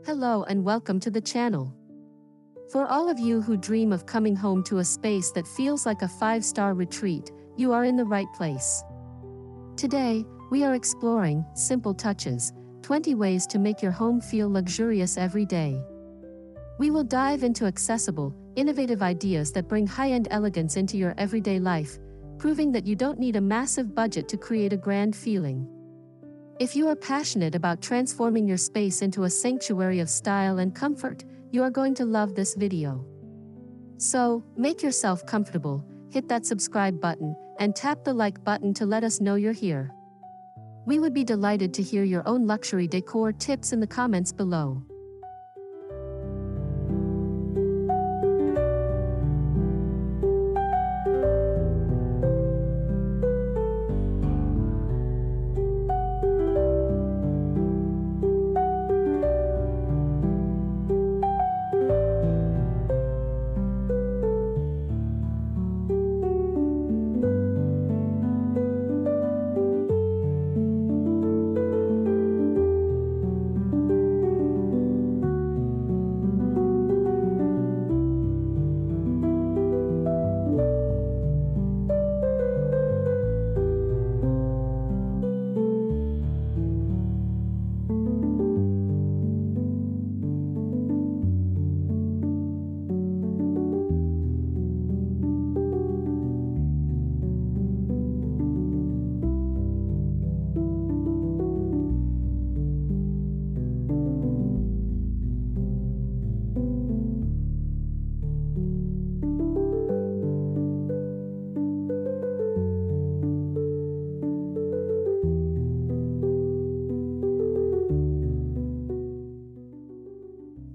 Hello and welcome to the channel. For all of you who dream of coming home to a space that feels like a 5-star retreat, you are in the right place. Today, we are exploring Simple Touches, 20 ways to make your home feel luxurious every day. We will dive into accessible, innovative ideas that bring high-end elegance into your everyday life, proving that you don't need a massive budget to create a grand feeling. If you are passionate about transforming your space into a sanctuary of style and comfort, you are going to love this video. So, make yourself comfortable, hit that subscribe button, and tap the like button to let us know you're here. We would be delighted to hear your own luxury decor tips in the comments below.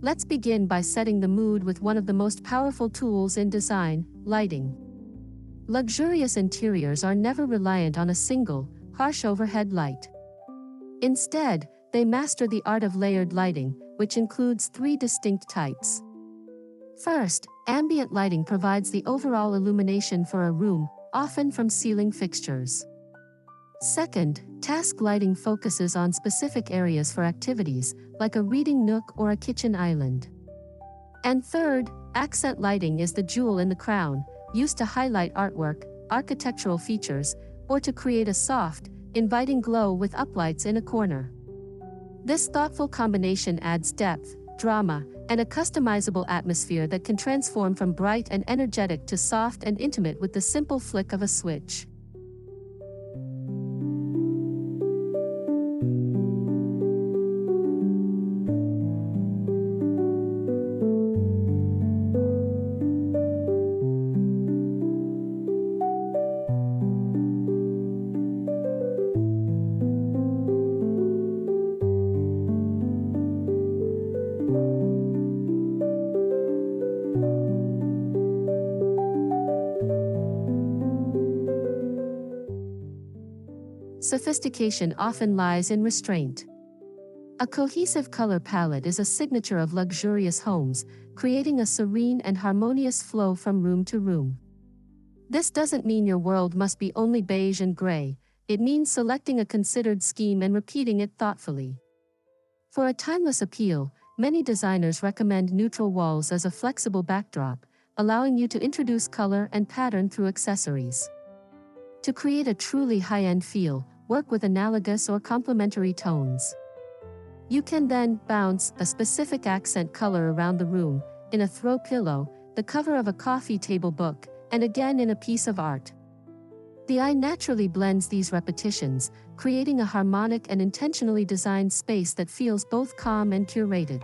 Let's begin by setting the mood with one of the most powerful tools in design, lighting. Luxurious interiors are never reliant on a single, harsh overhead light. Instead, they master the art of layered lighting, which includes 3 distinct types. First, ambient lighting provides the overall illumination for a room, often from ceiling fixtures. Second, task lighting focuses on specific areas for activities, like a reading nook or a kitchen island. And third, accent lighting is the jewel in the crown, used to highlight artwork, architectural features, or to create a soft, inviting glow with uplights in a corner. This thoughtful combination adds depth, drama, and a customizable atmosphere that can transform from bright and energetic to soft and intimate with the simple flick of a switch. Sophistication often lies in restraint. A cohesive color palette is a signature of luxurious homes, creating a serene and harmonious flow from room to room. This doesn't mean your world must be only beige and gray, it means selecting a considered scheme and repeating it thoughtfully. For a timeless appeal, many designers recommend neutral walls as a flexible backdrop, allowing you to introduce color and pattern through accessories. To create a truly high-end feel, work with analogous or complementary tones. You can then bounce a specific accent color around the room, in a throw pillow, the cover of a coffee table book, and again in a piece of art. The eye naturally blends these repetitions, creating a harmonic and intentionally designed space that feels both calm and curated.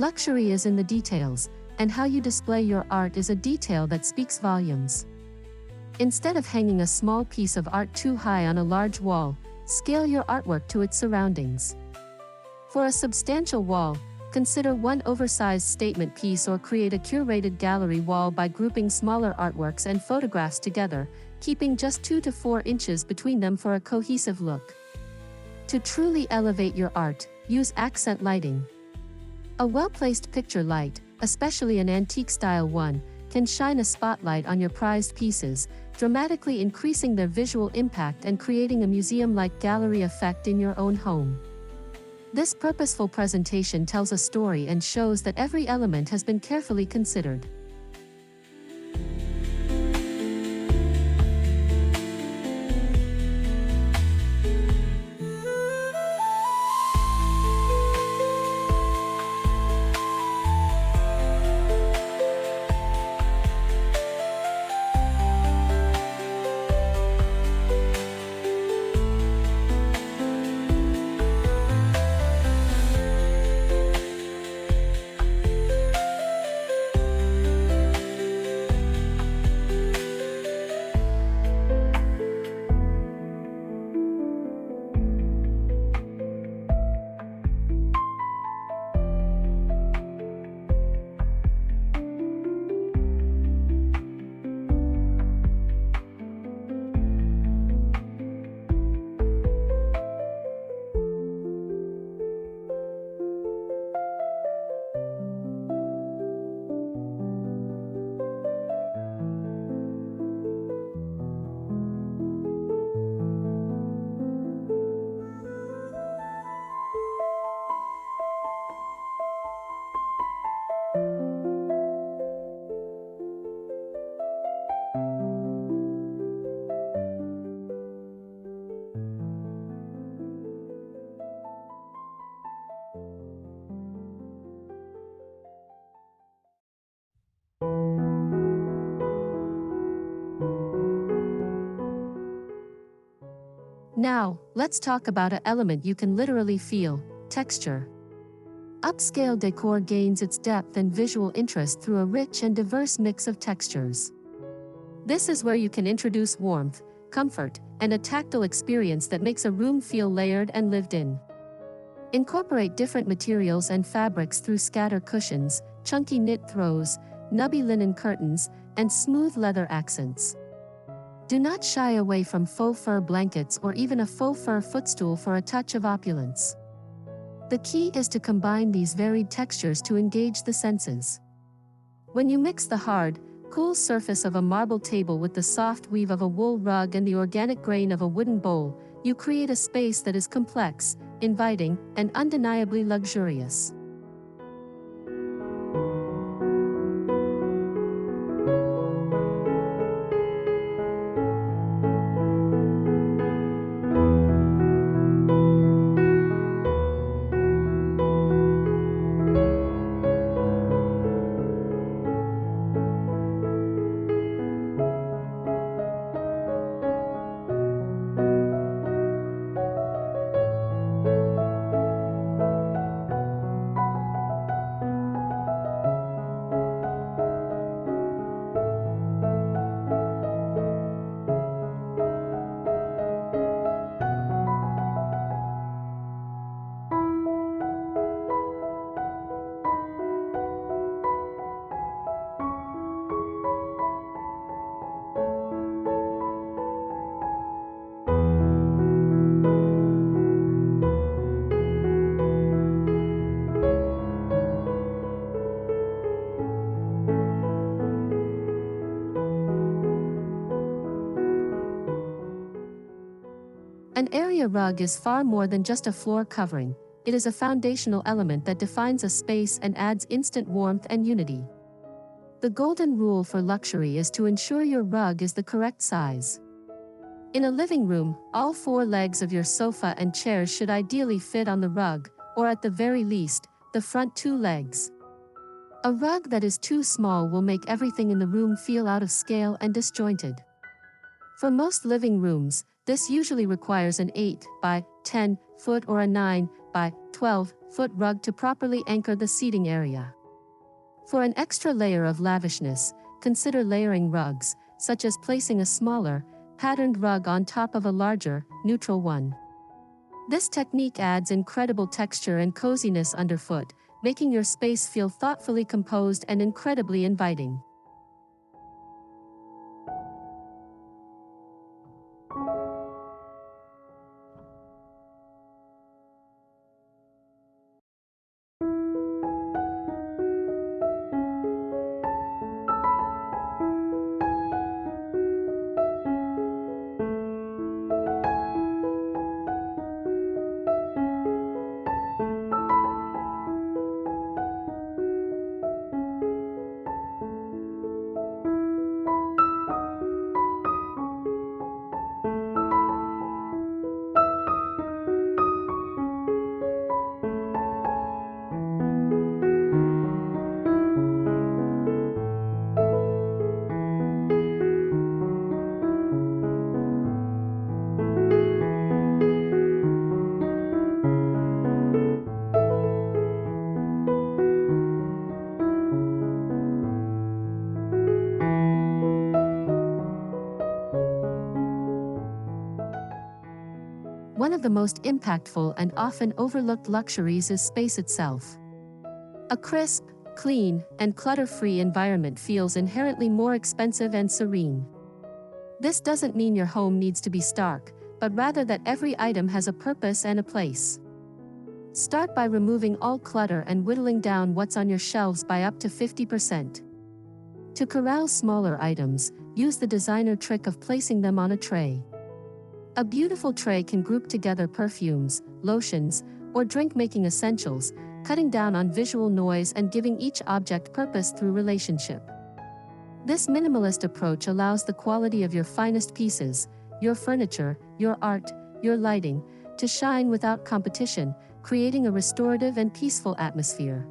Luxury is in the details, and how you display your art is a detail that speaks volumes. Instead of hanging a small piece of art too high on a large wall, scale your artwork to its surroundings. For a substantial wall, consider one oversized statement piece or create a curated gallery wall by grouping smaller artworks and photographs together, keeping just 2 to 4 inches between them for a cohesive look. To truly elevate your art, use accent lighting. A well-placed picture light, especially an antique-style one, can shine a spotlight on your prized pieces, dramatically increasing their visual impact and creating a museum-like gallery effect in your own home. This purposeful presentation tells a story and shows that every element has been carefully considered. Now, let's talk about an element you can literally feel: texture. Upscale decor gains its depth and visual interest through a rich and diverse mix of textures. This is where you can introduce warmth, comfort, and a tactile experience that makes a room feel layered and lived in. Incorporate different materials and fabrics through scatter cushions, chunky knit throws, nubby linen curtains, and smooth leather accents. Do not shy away from faux fur blankets or even a faux fur footstool for a touch of opulence. The key is to combine these varied textures to engage the senses. When you mix the hard, cool surface of a marble table with the soft weave of a wool rug and the organic grain of a wooden bowl, you create a space that is complex, inviting, and undeniably luxurious. An area rug is far more than just a floor covering. It is a foundational element that defines a space and adds instant warmth and unity. The golden rule for luxury is to ensure your rug is the correct size. In a living room, all 4 legs of your sofa and chairs should ideally fit on the rug, or at the very least, the front 2 legs. A rug that is too small will make everything in the room feel out of scale and disjointed. For most living rooms, this usually requires an 8 by 10 foot or a 9 by 12-foot rug to properly anchor the seating area. For an extra layer of lavishness, consider layering rugs, such as placing a smaller, patterned rug on top of a larger, neutral one. This technique adds incredible texture and coziness underfoot, making your space feel thoughtfully composed and incredibly inviting. One of the most impactful and often overlooked luxuries is space itself. A crisp, clean, and clutter-free environment feels inherently more expensive and serene. This doesn't mean your home needs to be stark, but rather that every item has a purpose and a place. Start by removing all clutter and whittling down what's on your shelves by up to 50%. To corral smaller items, use the designer trick of placing them on a tray. A beautiful tray can group together perfumes, lotions, or drink-making essentials, cutting down on visual noise and giving each object purpose through relationship. This minimalist approach allows the quality of your finest pieces, your furniture, your art, your lighting, to shine without competition, creating a restorative and peaceful atmosphere.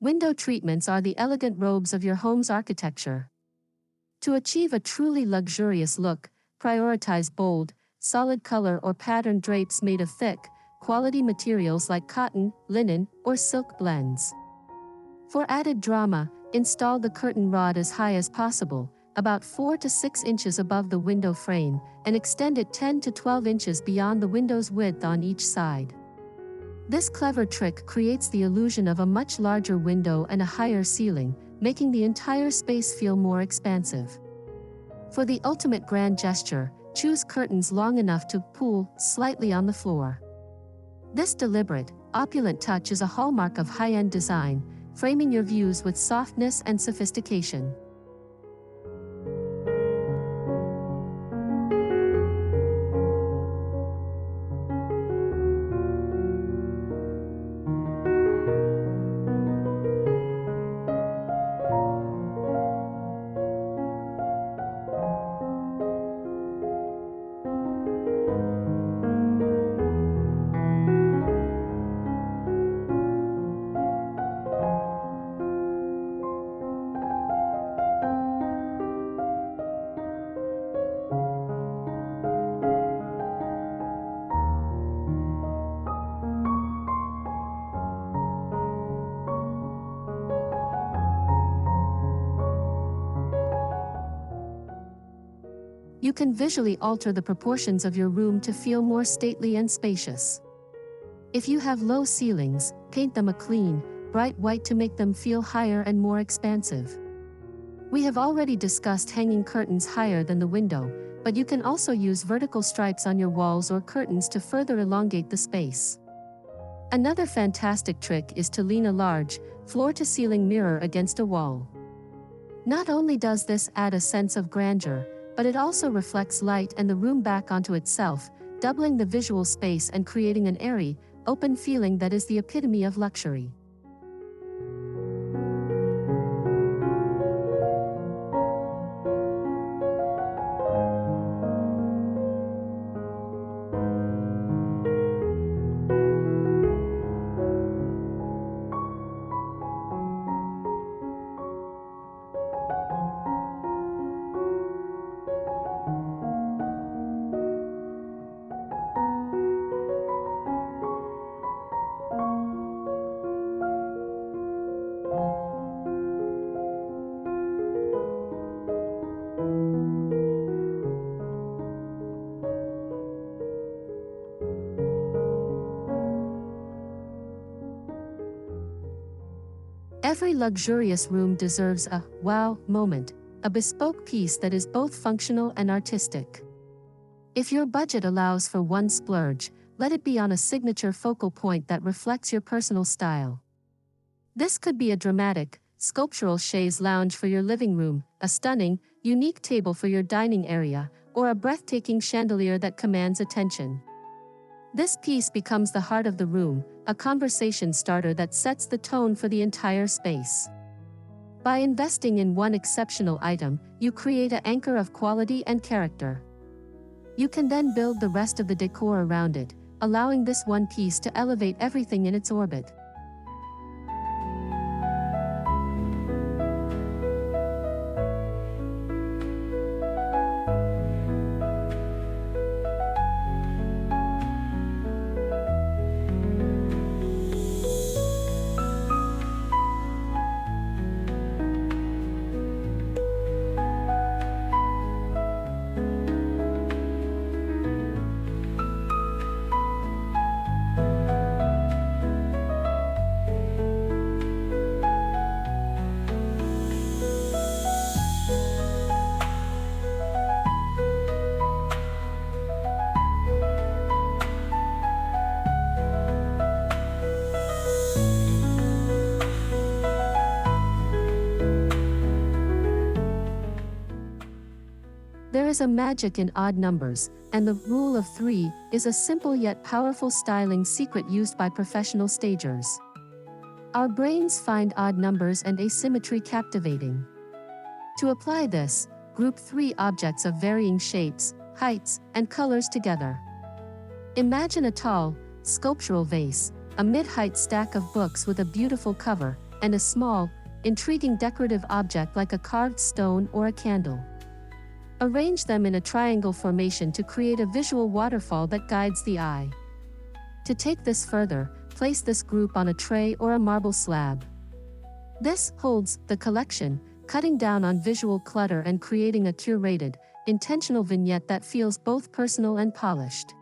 Window treatments are the elegant robes of your home's architecture. To achieve a truly luxurious look, prioritize bold, solid color or patterned drapes made of thick, quality materials like cotton, linen, or silk blends. For added drama, install the curtain rod as high as possible, about 4 to 6 inches above the window frame, and extend it 10 to 12 inches beyond the window's width on each side. This clever trick creates the illusion of a much larger window and a higher ceiling, making the entire space feel more expansive. For the ultimate grand gesture, choose curtains long enough to pull slightly on the floor. This deliberate, opulent touch is a hallmark of high-end design, framing your views with softness and sophistication. you can visually alter the proportions of your room to feel more stately and spacious. If you have low ceilings, paint them a clean, bright white to make them feel higher and more expansive. We have already discussed hanging curtains higher than the window, but you can also use vertical stripes on your walls or curtains to further elongate the space. Another fantastic trick is to lean a large, floor-to-ceiling mirror against a wall. Not only does this add a sense of grandeur, but it also reflects light and the room back onto itself, doubling the visual space and creating an airy, open feeling that is the epitome of luxury. Every luxurious room deserves a wow moment, a bespoke piece that is both functional and artistic. If your budget allows for one splurge, let it be on a signature focal point that reflects your personal style. This could be a dramatic, sculptural chaise lounge for your living room, a stunning, unique table for your dining area, or a breathtaking chandelier that commands attention. This piece becomes the heart of the room, a conversation starter that sets the tone for the entire space. By investing in one exceptional item, you create an anchor of quality and character. You can then build the rest of the decor around it, allowing this one piece to elevate everything in its orbit. There is a magic in odd numbers, and the rule of 3 is a simple yet powerful styling secret used by professional stagers. Our brains find odd numbers and asymmetry captivating. To apply this, group 3 objects of varying shapes, heights, and colors together. Imagine a tall, sculptural vase, a mid-height stack of books with a beautiful cover, and a small, intriguing decorative object like a carved stone or a candle. Arrange them in a triangle formation to create a visual waterfall that guides the eye. To take this further, place this group on a tray or a marble slab. This holds the collection, cutting down on visual clutter and creating a curated, intentional vignette that feels both personal and polished.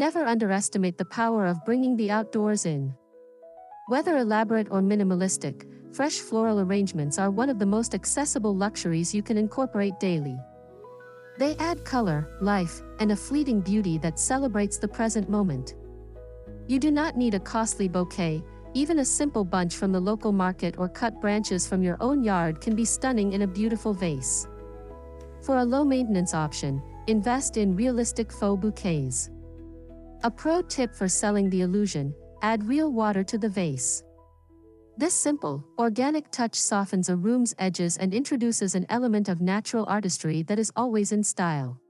Never underestimate the power of bringing the outdoors in. Whether elaborate or minimalistic, fresh floral arrangements are one of the most accessible luxuries you can incorporate daily. They add color, life, and a fleeting beauty that celebrates the present moment. You do not need a costly bouquet. Even a simple bunch from the local market or cut branches from your own yard can be stunning in a beautiful vase. For a low-maintenance option, invest in realistic faux bouquets. A pro tip for selling the illusion: add real water to the vase. This simple, organic touch softens a room's edges and introduces an element of natural artistry that is always in style.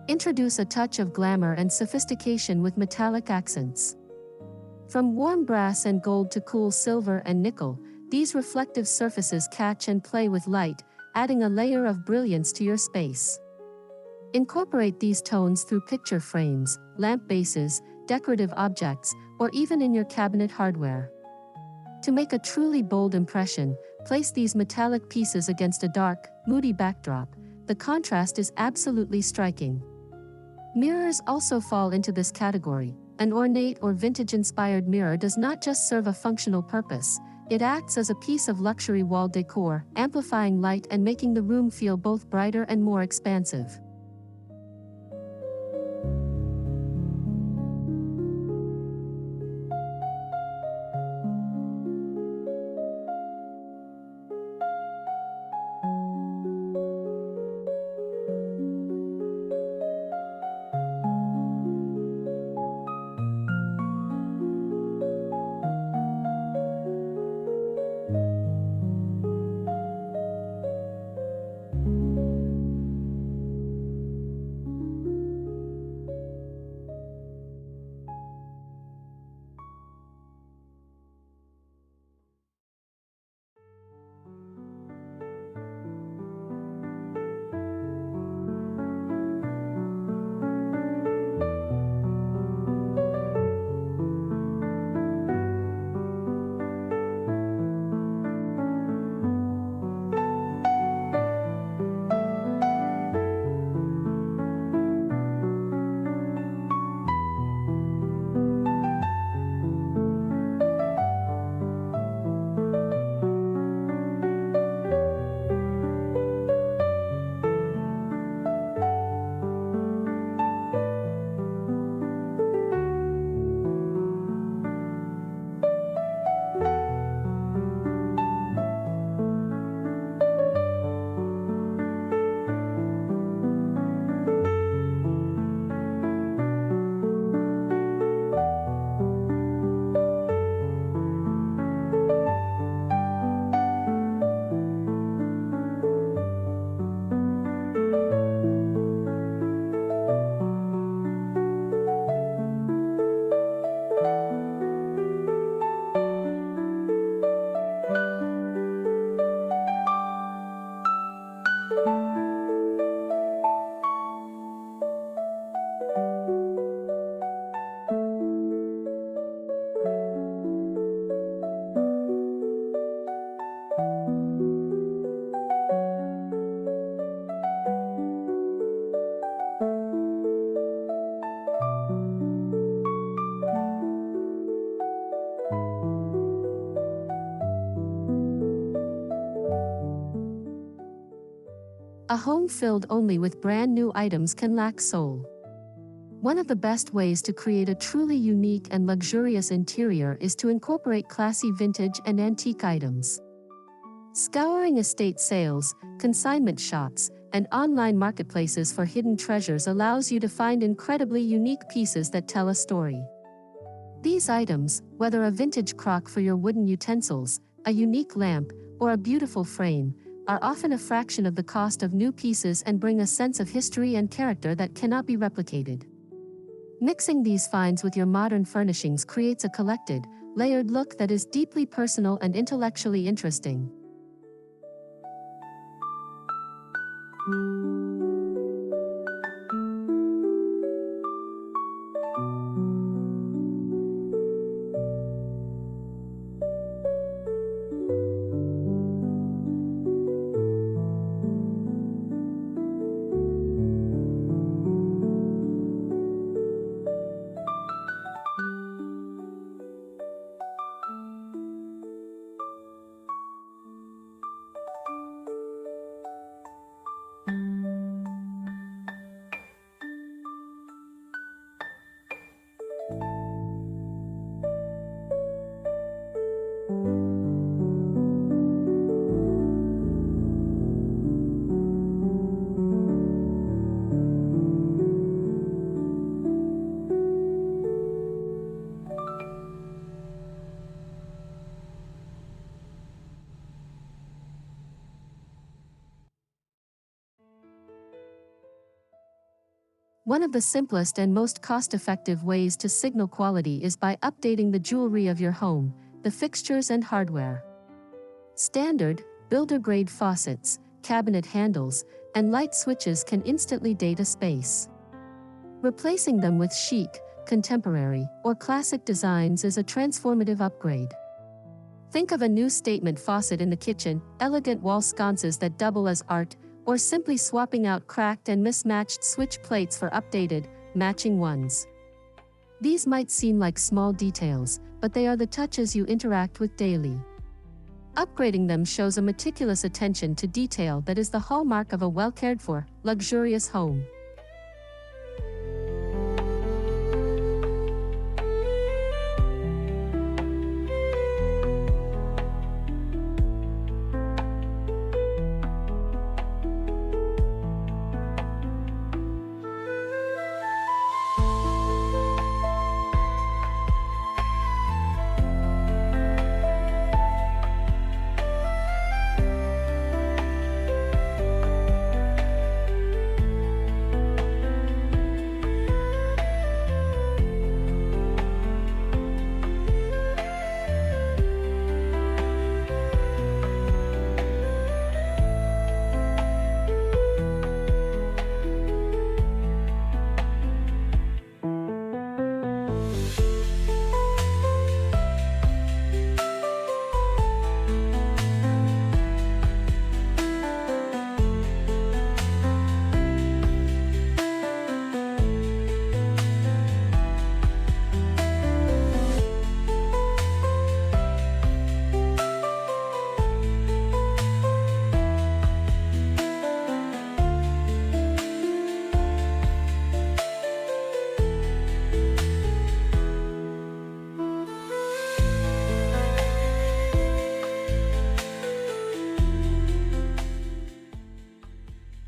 Introduce a touch of glamour and sophistication with metallic accents. From warm brass and gold to cool silver and nickel, these reflective surfaces catch and play with light, adding a layer of brilliance to your space. Incorporate these tones through picture frames, lamp bases, decorative objects, or even in your cabinet hardware. To make a truly bold impression, place these metallic pieces against a dark, moody backdrop. The contrast is absolutely striking. Mirrors also fall into this category. An ornate or vintage-inspired mirror does not just serve a functional purpose, it acts as a piece of luxury wall decor, amplifying light and making the room feel both brighter and more expansive. A home filled only with brand new items can lack soul. One of the best ways to create a truly unique and luxurious interior is to incorporate classy vintage and antique items. Scouring estate sales, consignment shops, and online marketplaces for hidden treasures allows you to find incredibly unique pieces that tell a story. These items, whether a vintage crock for your wooden utensils, a unique lamp, or a beautiful frame, are often a fraction of the cost of new pieces and bring a sense of history and character that cannot be replicated. Mixing these finds with your modern furnishings creates a collected, layered look that is deeply personal and intellectually interesting. One of the simplest and most cost-effective ways to signal quality is by updating the jewelry of your home, the fixtures and hardware. Standard, builder-grade faucets, cabinet handles, and light switches can instantly date a space. Replacing them with chic, contemporary, or classic designs is a transformative upgrade. Think of a new statement faucet in the kitchen, elegant wall sconces that double as art, or simply swapping out cracked and mismatched switch plates for updated, matching ones. These might seem like small details, but they are the touches you interact with daily. Upgrading them shows a meticulous attention to detail that is the hallmark of a well-cared-for, luxurious home.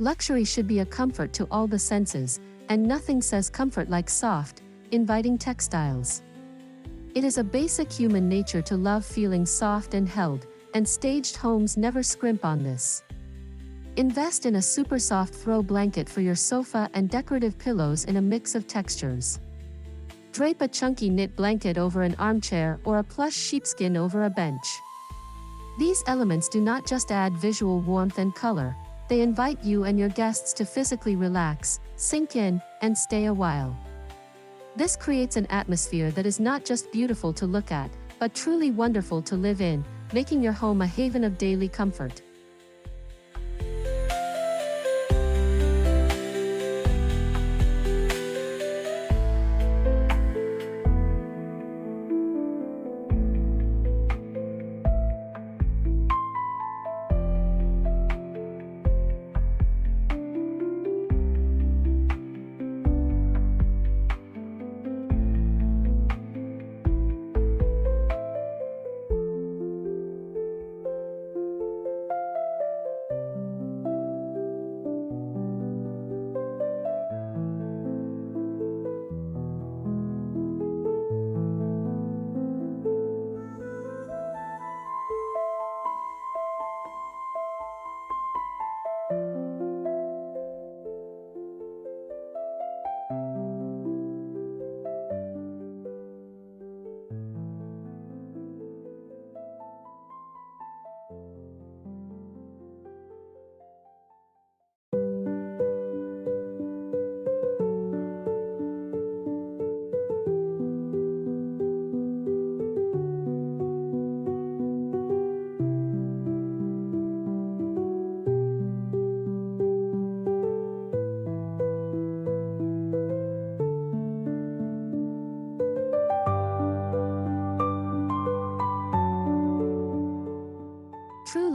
Luxury should be a comfort to all the senses, and nothing says comfort like soft, inviting textiles. It is a basic human nature to love feeling soft and held, and staged homes never scrimp on this. Invest in a super soft throw blanket for your sofa and decorative pillows in a mix of textures. Drape a chunky knit blanket over an armchair or a plush sheepskin over a bench. These elements do not just add visual warmth and color, they invite you and your guests to physically relax, sink in, and stay a while. This creates an atmosphere that is not just beautiful to look at, but truly wonderful to live in, making your home a haven of daily comfort.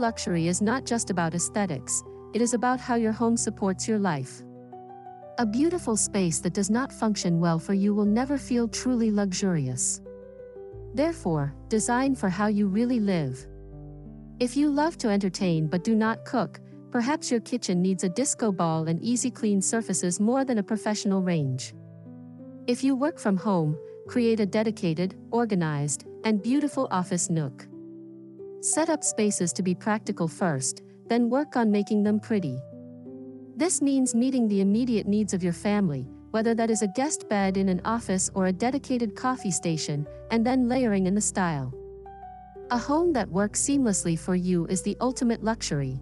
luxury is not just about aesthetics, it is about how your home supports your life. A beautiful space that does not function well for you will never feel truly luxurious. Therefore, design for how you really live. If you love to entertain but do not cook, perhaps your kitchen needs a disco ball and easy clean surfaces more than a professional range. If you work from home, create a dedicated, organized, and beautiful office nook. Set up spaces to be practical first, then work on making them pretty. This means meeting the immediate needs of your family, whether that is a guest bed in an office or a dedicated coffee station, and then layering in the style. A home that works seamlessly for you is the ultimate luxury.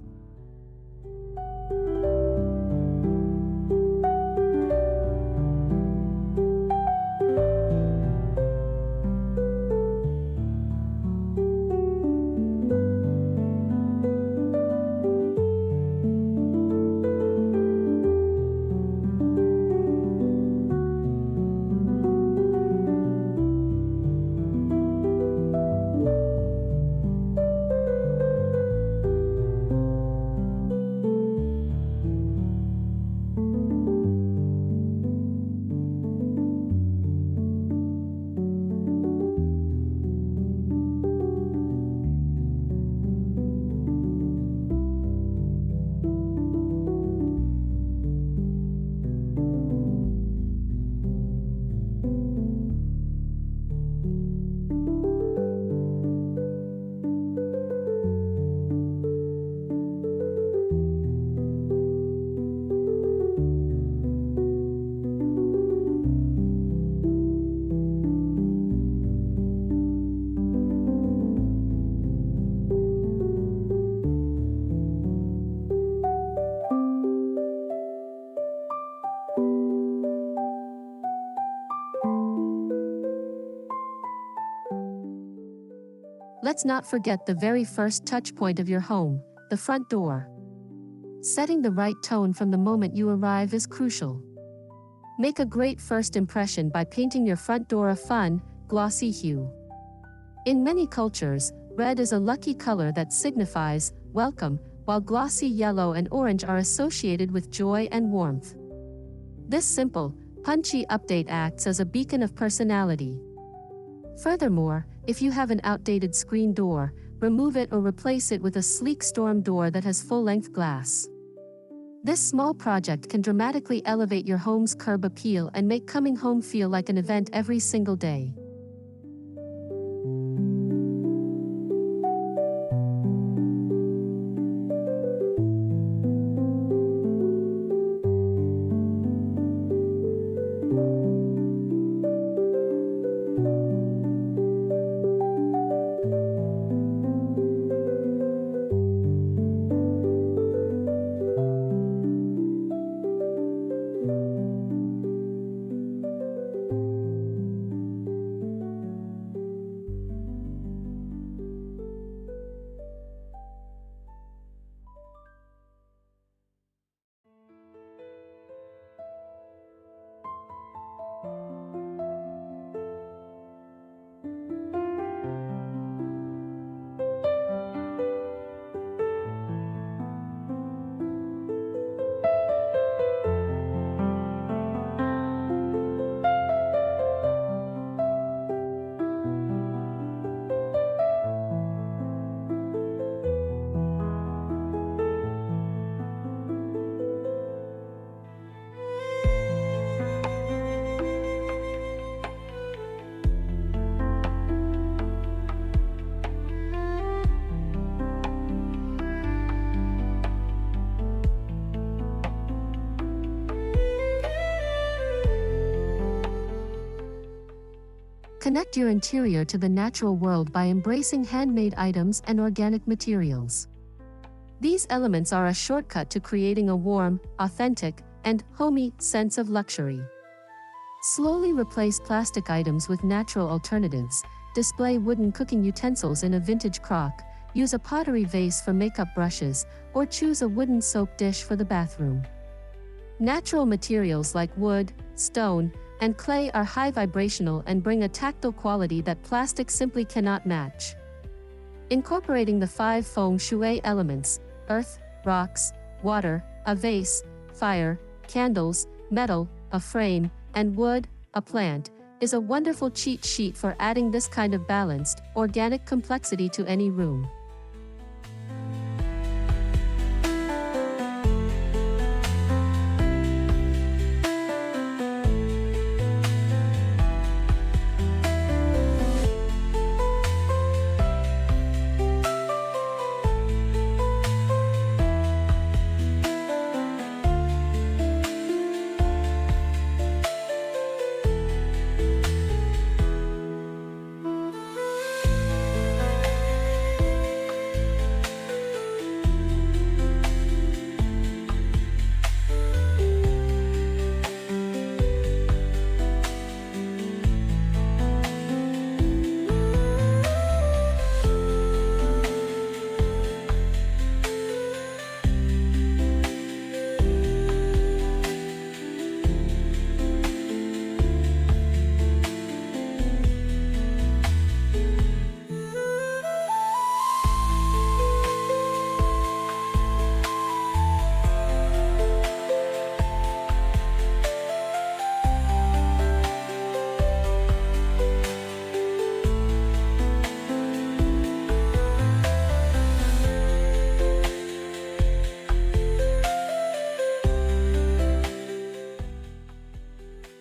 Let's not forget the very first touch point of your home, the front door. Setting the right tone from the moment you arrive is crucial. Make a great first impression by painting your front door a fun, glossy hue. In many cultures, red is a lucky color that signifies welcome, while glossy yellow and orange are associated with joy and warmth. This simple, punchy update acts as a beacon of personality. Furthermore, if you have an outdated screen door, remove it or replace it with a sleek storm door that has full-length glass. This small project can dramatically elevate your home's curb appeal and make coming home feel like an event every single day. Connect your interior to the natural world by embracing handmade items and organic materials. These elements are a shortcut to creating a warm, authentic, and homey sense of luxury. Slowly replace plastic items with natural alternatives, display wooden cooking utensils in a vintage crock, use a pottery vase for makeup brushes, or choose a wooden soap dish for the bathroom. Natural materials like wood, stone, and clay are high vibrational and bring a tactile quality that plastic simply cannot match. Incorporating the 5 feng shui elements: earth, rocks, water, a vase, fire, candles, metal, a frame, and wood, a plant, is a wonderful cheat sheet for adding this kind of balanced, organic complexity to any room.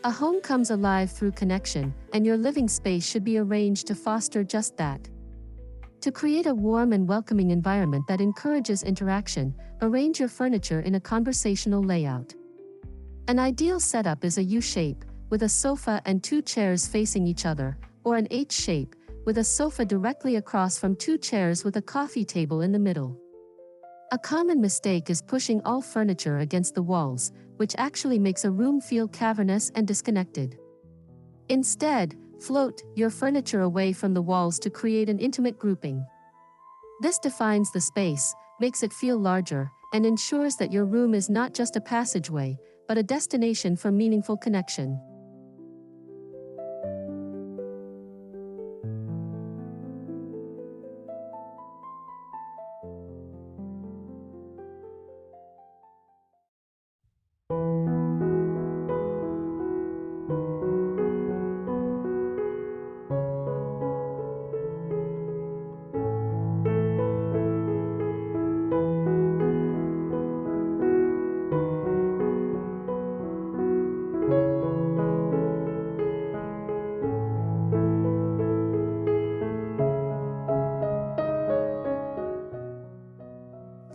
A home comes alive through connection, and your living space should be arranged to foster just that. To create a warm and welcoming environment that encourages interaction, arrange your furniture in a conversational layout. An ideal setup is a U-shape, with a sofa and 2 chairs facing each other, or an H-shape, with a sofa directly across from 2 chairs with a coffee table in the middle. A common mistake is pushing all furniture against the walls, which actually makes a room feel cavernous and disconnected. Instead, float your furniture away from the walls to create an intimate grouping. This defines the space, makes it feel larger, and ensures that your room is not just a passageway, but a destination for meaningful connection.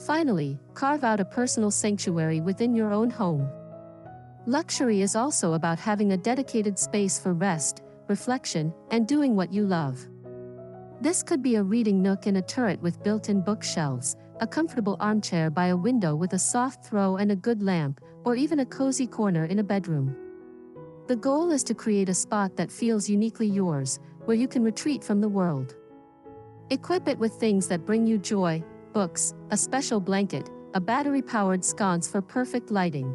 Finally, carve out a personal sanctuary within your own home. Luxury is also about having a dedicated space for rest, reflection, and doing what you love. This could be a reading nook in a turret with built-in bookshelves, a comfortable armchair by a window with a soft throw and a good lamp, or even a cozy corner in a bedroom. The goal is to create a spot that feels uniquely yours, where you can retreat from the world. Equip it with things that bring you joy: books, a special blanket, a battery-powered sconce for perfect lighting.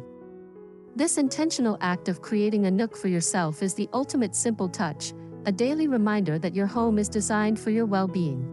This intentional act of creating a nook for yourself is the ultimate simple touch, a daily reminder that your home is designed for your well-being.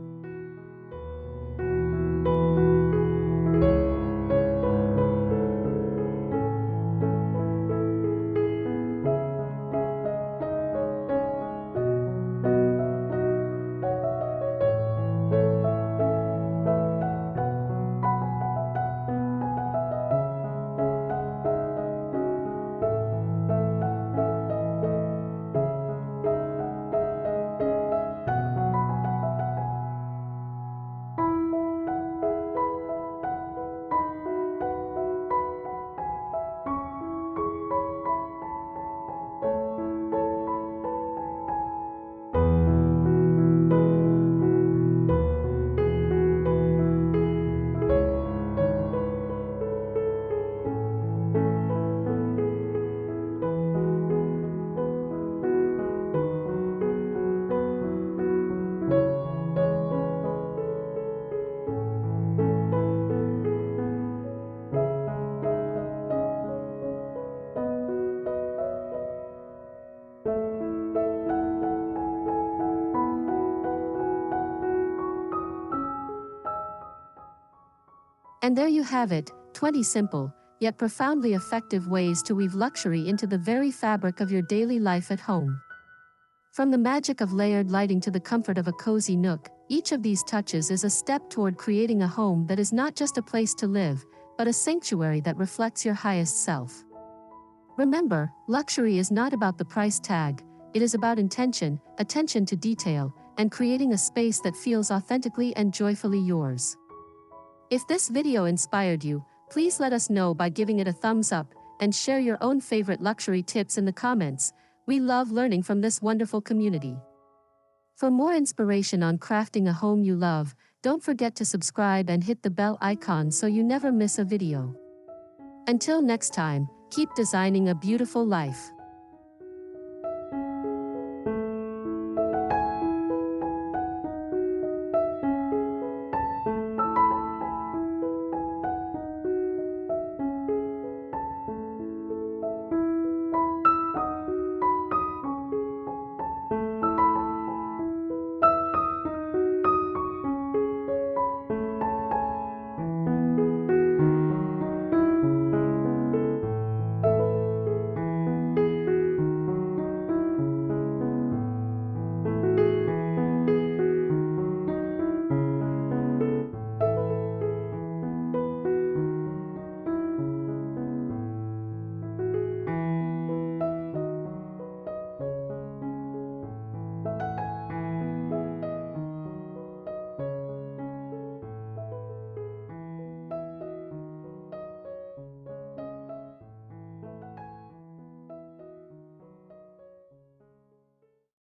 And there you have it, 20 simple, yet profoundly effective ways to weave luxury into the very fabric of your daily life at home. From the magic of layered lighting to the comfort of a cozy nook, each of these touches is a step toward creating a home that is not just a place to live, but a sanctuary that reflects your highest self. Remember, luxury is not about the price tag, it is about intention, attention to detail, and creating a space that feels authentically and joyfully yours. If this video inspired you, please let us know by giving it a thumbs up, and share your own favorite luxury tips in the comments. We love learning from this wonderful community. For more inspiration on crafting a home you love, don't forget to subscribe and hit the bell icon so you never miss a video. Until next time, keep designing a beautiful life.